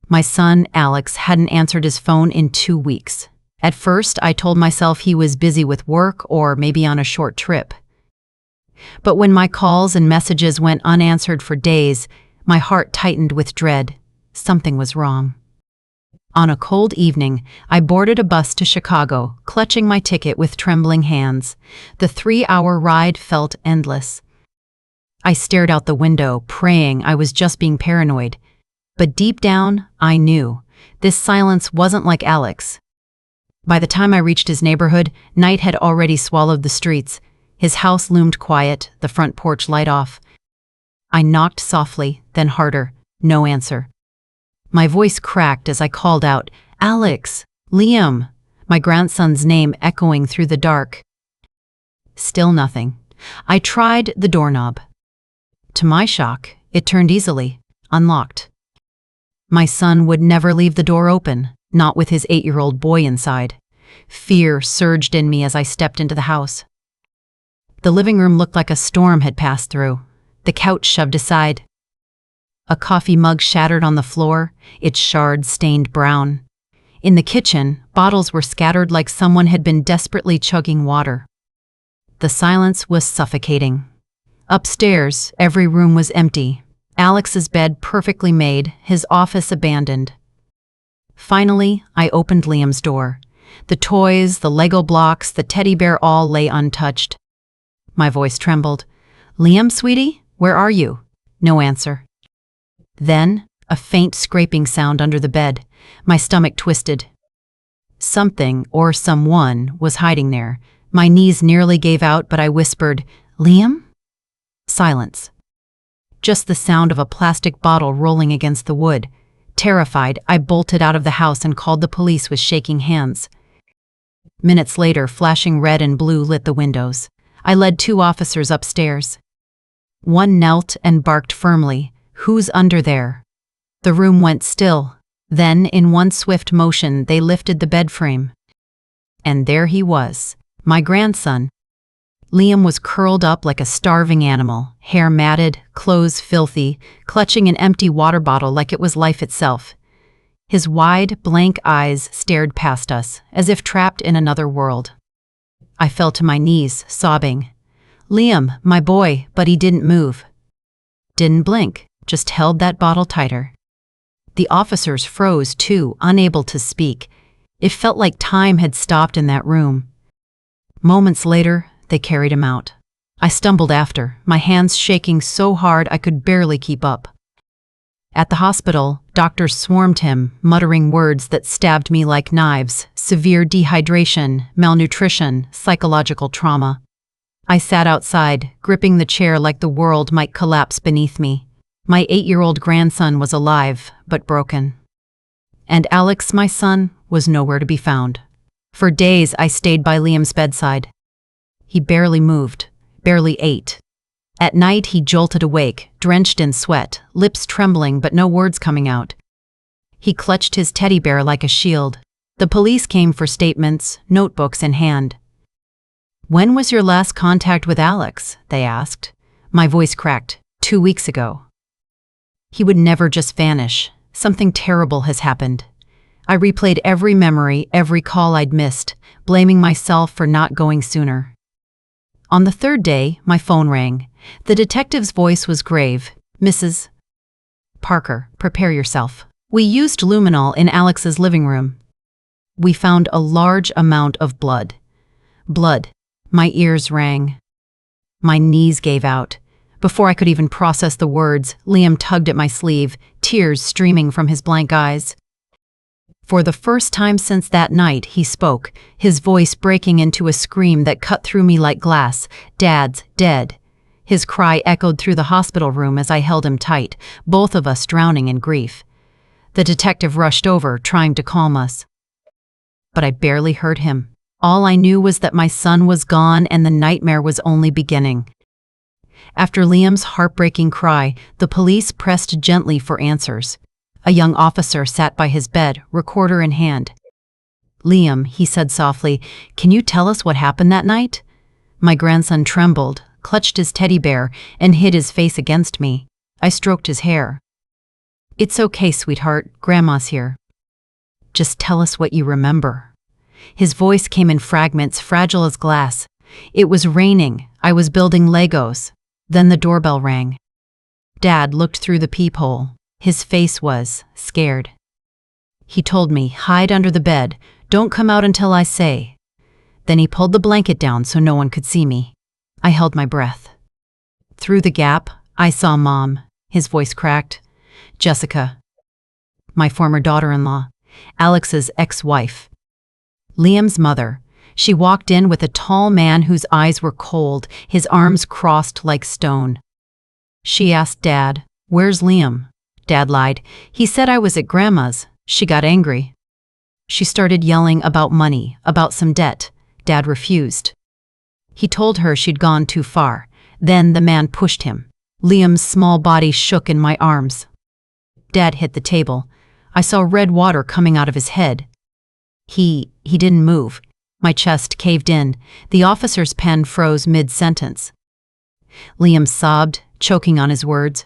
My son, Alex, hadn't answered his phone in 2 weeks. At first, I told myself he was busy with work or maybe on a short trip. But when my calls and messages went unanswered for days, my heart tightened with dread. Something was wrong. On a cold evening, I boarded a bus to Chicago, clutching my ticket with trembling hands. The 3-hour ride felt endless. I stared out the window, praying I was just being paranoid. But deep down, I knew. This silence wasn't like Alex. By the time I reached his neighborhood, night had already swallowed the streets. His house loomed quiet, the front porch light off. I knocked softly, then harder. No answer. My voice cracked as I called out, "Alex! Liam!" my grandson's name echoing through the dark. Still nothing. I tried the doorknob. To my shock, it turned easily, unlocked. My son would never leave the door open, not with his 8-year-old boy inside. Fear surged in me as I stepped into the house. The living room looked like a storm had passed through, the couch shoved aside. A coffee mug shattered on the floor, its shards stained brown. In the kitchen, bottles were scattered like someone had been desperately chugging water. The silence was suffocating. Upstairs, every room was empty. Alex's bed perfectly made, his office abandoned. Finally, I opened Liam's door. The toys, the Lego blocks, the teddy bear all lay untouched. My voice trembled. "Liam, sweetie, where are you?" No answer. Then, a faint scraping sound under the bed. My stomach twisted. Something, or someone, was hiding there. My knees nearly gave out, but I whispered, "Liam?" Silence. Just the sound of a plastic bottle rolling against the wood. Terrified, I bolted out of the house and called the police with shaking hands. Minutes later, flashing red and blue lit the windows. I led 2 officers upstairs. One knelt and barked firmly, "Who's under there?" The room went still. Then, in one swift motion, they lifted the bed frame. And there he was, my grandson. Liam was curled up like a starving animal, hair matted, clothes filthy, clutching an empty water bottle like it was life itself. His wide, blank eyes stared past us, as if trapped in another world. I fell to my knees, sobbing. "Liam, my boy," but he didn't move. Didn't blink, just held that bottle tighter. The officers froze too, unable to speak. It felt like time had stopped in that room. Moments later, they carried him out. I stumbled after, my hands shaking so hard I could barely keep up. At the hospital, doctors swarmed him, muttering words that stabbed me like knives: severe dehydration, malnutrition, psychological trauma. I sat outside, gripping the chair like the world might collapse beneath me. My 8-year-old grandson was alive, but broken. And Alex, my son, was nowhere to be found. For days, I stayed by Liam's bedside. He barely moved, barely ate. At night, he jolted awake, drenched in sweat, lips trembling but no words coming out. He clutched his teddy bear like a shield. The police came for statements, notebooks in hand. "When was your last contact with Alex?" they asked. My voice cracked. 2 weeks ago. He would never just vanish. Something terrible has happened. I replayed every memory, every call I'd missed, blaming myself for not going sooner. On the 3rd day, my phone rang. The detective's voice was grave. "Mrs. Parker, prepare yourself. We used luminol in Alex's living room. We found a large amount of blood." Blood. My ears rang. My knees gave out. Before I could even process the words, Liam tugged at my sleeve, tears streaming from his blank eyes. For the first time since that night, he spoke, his voice breaking into a scream that cut through me like glass. "Dad's dead." His cry echoed through the hospital room as I held him tight, both of us drowning in grief. The detective rushed over, trying to calm us. But I barely heard him. All I knew was that my son was gone and the nightmare was only beginning. After Liam's heartbreaking cry, the police pressed gently for answers. A young officer sat by his bed, recorder in hand. "Liam," he said softly, "can you tell us what happened that night?" My grandson trembled, clutched his teddy bear, and hid his face against me. I stroked his hair. "It's okay, sweetheart. Grandma's here. Just tell us what you remember." His voice came in fragments, fragile as glass. It was raining. I was building Legos. Then the doorbell rang. Dad looked through the peephole. His face was scared. He told me, "Hide under the bed. Don't come out until I say." Then he pulled the blanket down so no one could see me. I held my breath. Through the gap, I saw Mom. His voice cracked. "Jessica." My former daughter-in-law. Alex's ex-wife. Liam's mother. She walked in with a tall man whose eyes were cold, his arms crossed like stone. She asked Dad, "Where's Liam?" Dad lied. "He said I was at Grandma's." She got angry. She started yelling about money, about some debt. Dad refused. He told her she'd gone too far. Then the man pushed him. Liam's small body shook in my arms. Dad hit the table. I saw red water coming out of his head. He didn't move. My chest caved in. The officer's pen froze mid-sentence. Liam sobbed, choking on his words.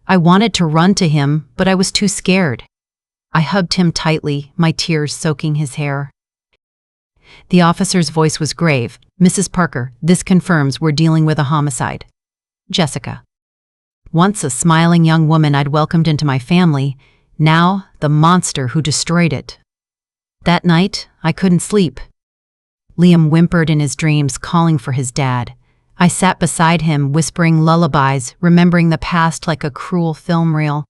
I wanted to run to him, but I was too scared. I hugged him tightly, my tears soaking his hair. The officer's voice was grave. "Mrs. Parker, this confirms we're dealing with a homicide." Jessica. Once a smiling young woman I'd welcomed into my family, now the monster who destroyed it. That night, I couldn't sleep. Liam whimpered in his dreams, calling for his dad. I sat beside him, whispering lullabies, remembering the past like a cruel film reel.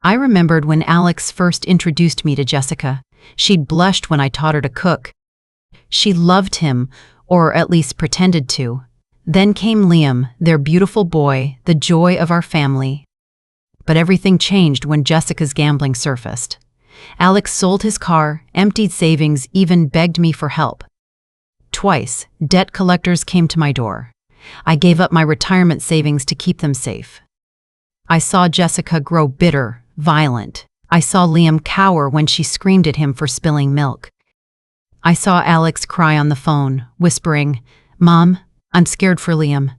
I remembered when Alex first introduced me to Jessica. She'd blushed when I taught her to cook. She loved him, or at least pretended to. Then came Liam, their beautiful boy, the joy of our family. But everything changed when Jessica's gambling surfaced. Alex sold his car, emptied savings, even begged me for help. Twice, debt collectors came to my door. I gave up my retirement savings to keep them safe. I saw Jessica grow bitter, violent. I saw Liam cower when she screamed at him for spilling milk. I saw Alex cry on the phone, whispering, "Mom, I'm scared for Liam."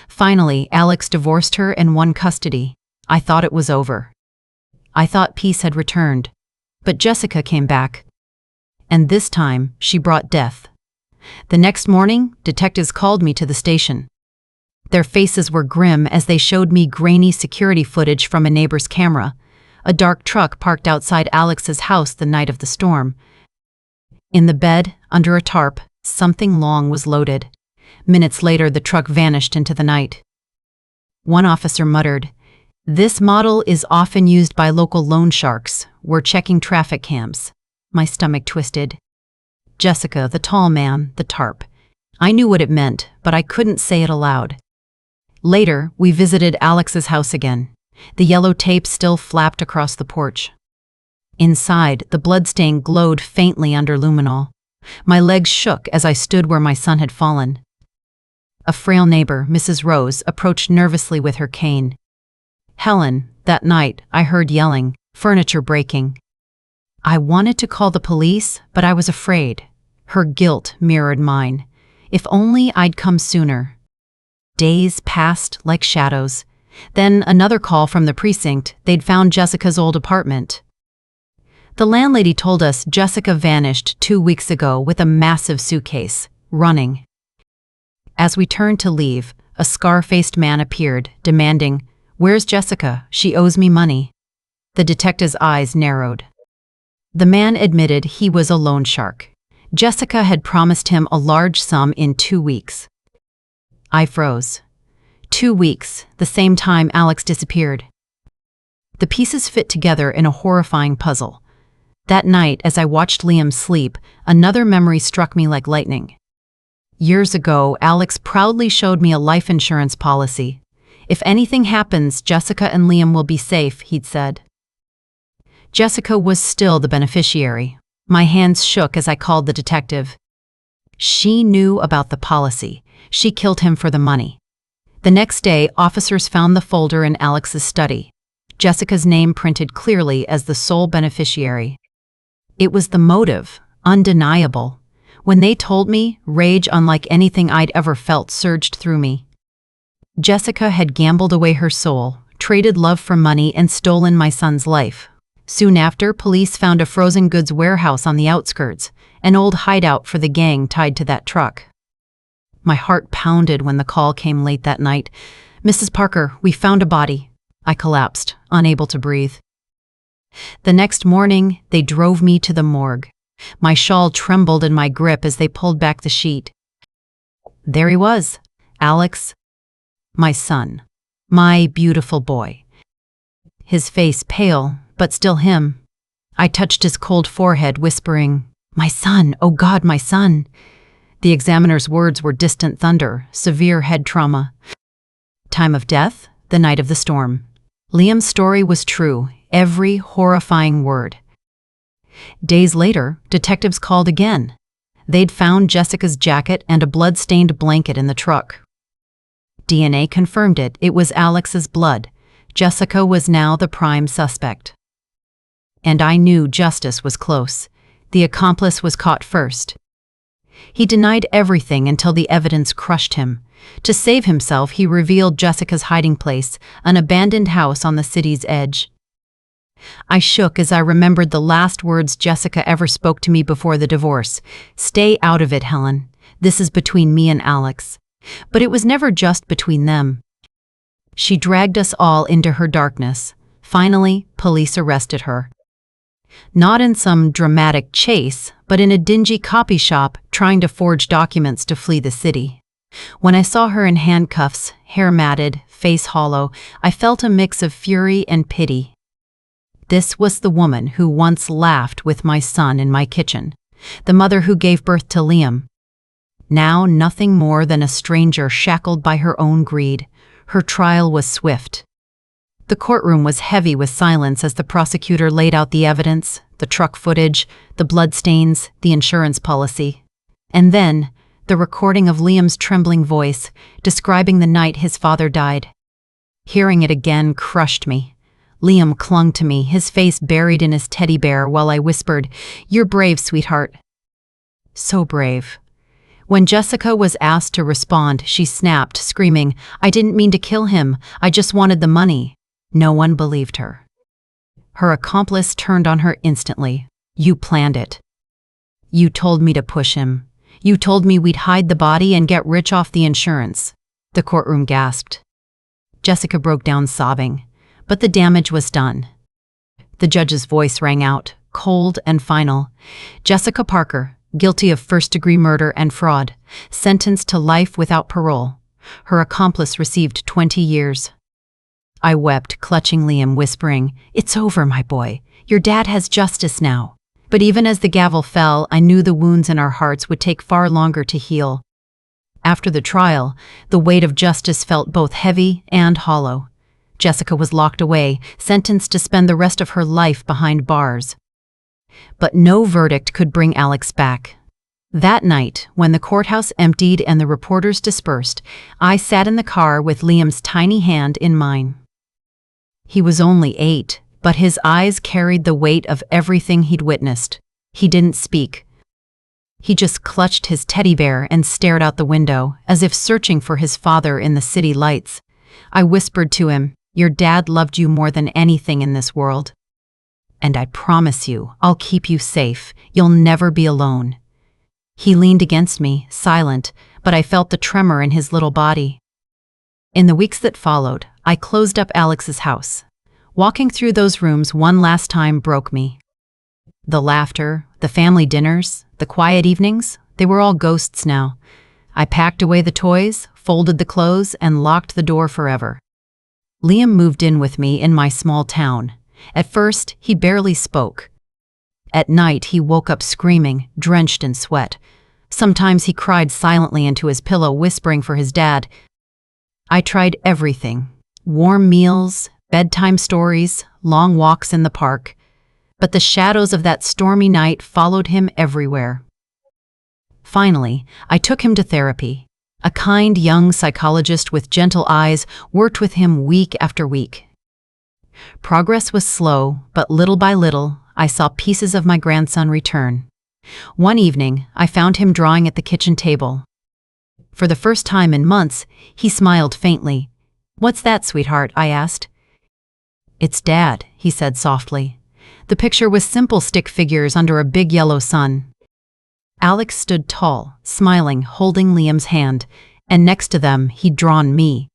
Finally, Alex divorced her and won custody. I thought it was over. I thought peace had returned. But Jessica came back. And this time, she brought death. The next morning, detectives called me to the station. Their faces were grim as they showed me grainy security footage from a neighbor's camera. A dark truck parked outside Alex's house the night of the storm. In the bed, under a tarp, something long was loaded. Minutes later, the truck vanished into the night. One officer muttered, "This model is often used by local loan sharks. We're checking traffic cams." My stomach twisted. Jessica, the tall man, the tarp. I knew what it meant, but I couldn't say it aloud. Later, we visited Alex's house again. The yellow tape still flapped across the porch. Inside, the bloodstain glowed faintly under luminol. My legs shook as I stood where my son had fallen. A frail neighbor, Mrs. Rose, approached nervously with her cane. "Helen, that night, I heard yelling, furniture breaking." I wanted to call the police, but I was afraid. Her guilt mirrored mine. If only I'd come sooner. Days passed like shadows. Then another call from the precinct. They'd found Jessica's old apartment. The landlady told us Jessica vanished 2 weeks ago with a massive suitcase, running. As we turned to leave, a scar-faced man appeared, demanding, "Where's Jessica? She owes me money." The detective's eyes narrowed. The man admitted he was a loan shark. Jessica had promised him a large sum in 2 weeks. I froze. 2 weeks, the same time Alex disappeared. The pieces fit together in a horrifying puzzle. That night, as I watched Liam sleep, another memory struck me like lightning. Years ago, Alex proudly showed me a life insurance policy. "If anything happens, Jessica and Liam will be safe," he'd said. Jessica was still the beneficiary. My hands shook as I called the detective. She knew about the policy. She killed him for the money. The next day, officers found the folder in Alex's study. Jessica's name printed clearly as the sole beneficiary. It was the motive, undeniable. When they told me, rage unlike anything I'd ever felt surged through me. Jessica had gambled away her soul, traded love for money, and stolen my son's life. Soon after, police found a frozen goods warehouse on the outskirts, an old hideout for the gang tied to that truck. My heart pounded when the call came late that night. "Mrs. Parker, we found a body." I collapsed, unable to breathe. The next morning, they drove me to the morgue. My shawl trembled in my grip as they pulled back the sheet. There he was, Alex, my son, my beautiful boy. His face pale, but still him. I touched his cold forehead, whispering, "My son, oh God, my son." The examiner's words were distant thunder, severe head trauma. Time of death, the night of the storm. Liam's story was true, every horrifying word. Days later, detectives called again. They'd found Jessica's jacket and a blood-stained blanket in the truck. DNA confirmed it. It was Alex's blood. Jessica was now the prime suspect. And I knew justice was close. The accomplice was caught first. He denied everything until the evidence crushed him. To save himself, he revealed Jessica's hiding place, an abandoned house on the city's edge. I shook as I remembered the last words Jessica ever spoke to me before the divorce. "Stay out of it, Helen. This is between me and Alex." But it was never just between them. She dragged us all into her darkness. Finally, police arrested her. Not in some dramatic chase, but in a dingy copy shop trying to forge documents to flee the city. When I saw her in handcuffs, hair matted, face hollow, I felt a mix of fury and pity. This was the woman who once laughed with my son in my kitchen, the mother who gave birth to Liam. Now nothing more than a stranger shackled by her own greed. Her trial was swift. The courtroom was heavy with silence as the prosecutor laid out the evidence, the truck footage, the bloodstains, the insurance policy. And then, the recording of Liam's trembling voice, describing the night his father died. Hearing it again crushed me. Liam clung to me, his face buried in his teddy bear, while I whispered, "You're brave, sweetheart." So brave. When Jessica was asked to respond, she snapped, screaming, "I didn't mean to kill him. I just wanted the money." No one believed her. Her accomplice turned on her instantly. "You planned it. You told me to push him. You told me we'd hide the body and get rich off the insurance." The courtroom gasped. Jessica broke down sobbing, but the damage was done. The judge's voice rang out, cold and final. "Jessica Parker, guilty of first-degree murder and fraud, sentenced to life without parole. Her accomplice received 20 years. I wept, clutching Liam, whispering, "It's over, my boy. Your dad has justice now." But even as the gavel fell, I knew the wounds in our hearts would take far longer to heal. After the trial, the weight of justice felt both heavy and hollow. Jessica was locked away, sentenced to spend the rest of her life behind bars. But no verdict could bring Alex back. That night, when the courthouse emptied and the reporters dispersed, I sat in the car with Liam's tiny hand in mine. He was only 8, but his eyes carried the weight of everything he'd witnessed. He didn't speak. He just clutched his teddy bear and stared out the window, as if searching for his father in the city lights. I whispered to him, "Your dad loved you more than anything in this world. And I promise you, I'll keep you safe. You'll never be alone." He leaned against me, silent, but I felt the tremor in his little body. In the weeks that followed, I closed up Alex's house. Walking through those rooms one last time broke me. The laughter, the family dinners, the quiet evenings, they were all ghosts now. I packed away the toys, folded the clothes, and locked the door forever. Liam moved in with me in my small town. At first, he barely spoke. At night, he woke up screaming, drenched in sweat. Sometimes he cried silently into his pillow, whispering for his dad. I tried everything: warm meals, bedtime stories, long walks in the park. But the shadows of that stormy night followed him everywhere. Finally, I took him to therapy. A kind young psychologist with gentle eyes worked with him week after week. Progress was slow, but little by little, I saw pieces of my grandson return. One evening, I found him drawing at the kitchen table. For the first time in months, he smiled faintly. "What's that, sweetheart?" I asked. "It's Dad," he said softly. The picture was simple stick figures under a big yellow sun. Alex stood tall, smiling, holding Liam's hand, and next to them he'd drawn me.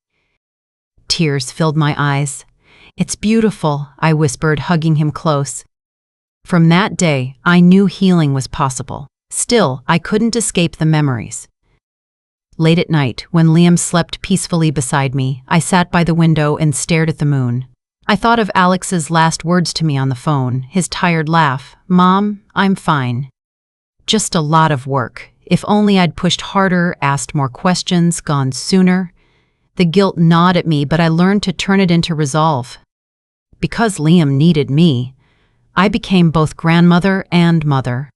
Tears filled my eyes. "It's beautiful," I whispered, hugging him close. From that day, I knew healing was possible. Still, I couldn't escape the memories. Late at night, when Liam slept peacefully beside me, I sat by the window and stared at the moon. I thought of Alex's last words to me on the phone, his tired laugh, "Mom, I'm fine." Just a lot of work. If only I'd pushed harder, asked more questions, gone sooner. The guilt gnawed at me, but I learned to turn it into resolve. Because Liam needed me, I became both grandmother and mother.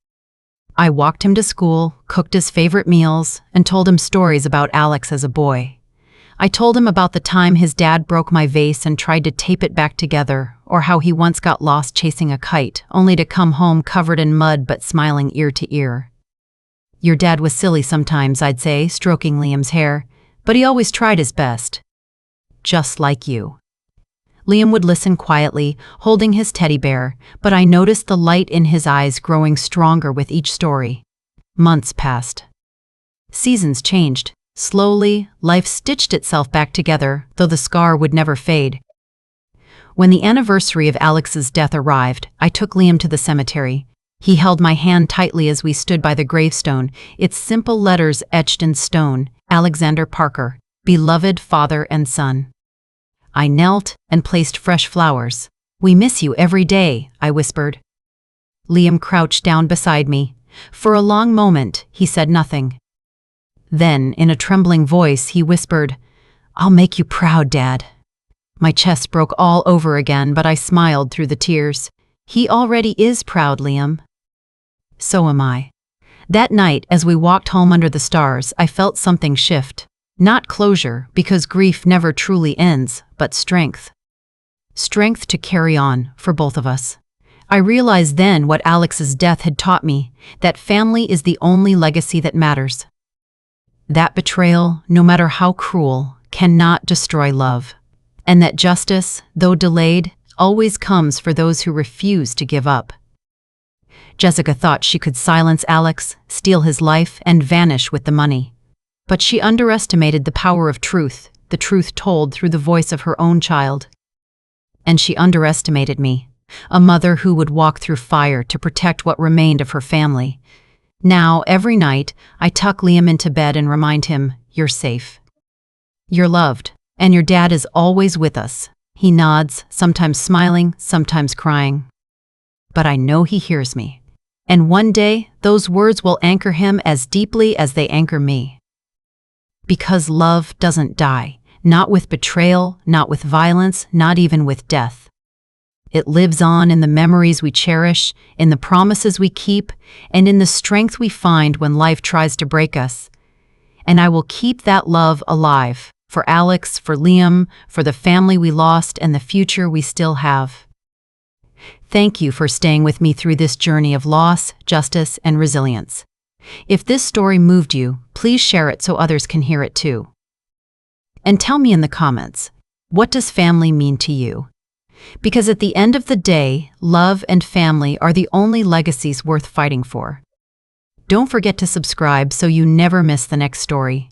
I walked him to school, cooked his favorite meals, and told him stories about Alex as a boy. I told him about the time his dad broke my vase and tried to tape it back together, or how he once got lost chasing a kite, only to come home covered in mud but smiling ear to ear. "Your dad was silly sometimes," I'd say, stroking Liam's hair, "but he always tried his best. Just like you." Liam would listen quietly, holding his teddy bear, but I noticed the light in his eyes growing stronger with each story. Months passed. Seasons changed. Slowly, life stitched itself back together, though the scar would never fade. When the anniversary of Alex's death arrived, I took Liam to the cemetery. He held my hand tightly as we stood by the gravestone, its simple letters etched in stone, "Alexander Parker, beloved father and son." I knelt and placed fresh flowers. "We miss you every day," I whispered. Liam crouched down beside me. For a long moment, he said nothing. Then, in a trembling voice, he whispered, "I'll make you proud, Dad." My chest broke all over again, but I smiled through the tears. "He already is proud, Liam." "So am I." That night, as we walked home under the stars, I felt something shift. Not closure, because grief never truly ends, but strength. Strength to carry on, for both of us. I realized then what Alex's death had taught me, that family is the only legacy that matters. That betrayal, no matter how cruel, cannot destroy love. And that justice, though delayed, always comes for those who refuse to give up. Jessica thought she could silence Alex, steal his life, and vanish with the money. But she underestimated the power of truth, the truth told through the voice of her own child. And she underestimated me, a mother who would walk through fire to protect what remained of her family. Now, every night, I tuck Liam into bed and remind him, "You're safe. You're loved, and your dad is always with us." He nods, sometimes smiling, sometimes crying. But I know he hears me. And one day, those words will anchor him as deeply as they anchor me. Because love doesn't die, not with betrayal, not with violence, not even with death. It lives on in the memories we cherish, in the promises we keep, and in the strength we find when life tries to break us. And I will keep that love alive, for Alex, for Liam, for the family we lost and the future we still have. Thank you for staying with me through this journey of loss, justice, and resilience. If this story moved you, please share it so others can hear it too. And tell me in the comments, what does family mean to you? Because at the end of the day, love and family are the only legacies worth fighting for. Don't forget to subscribe so you never miss the next story.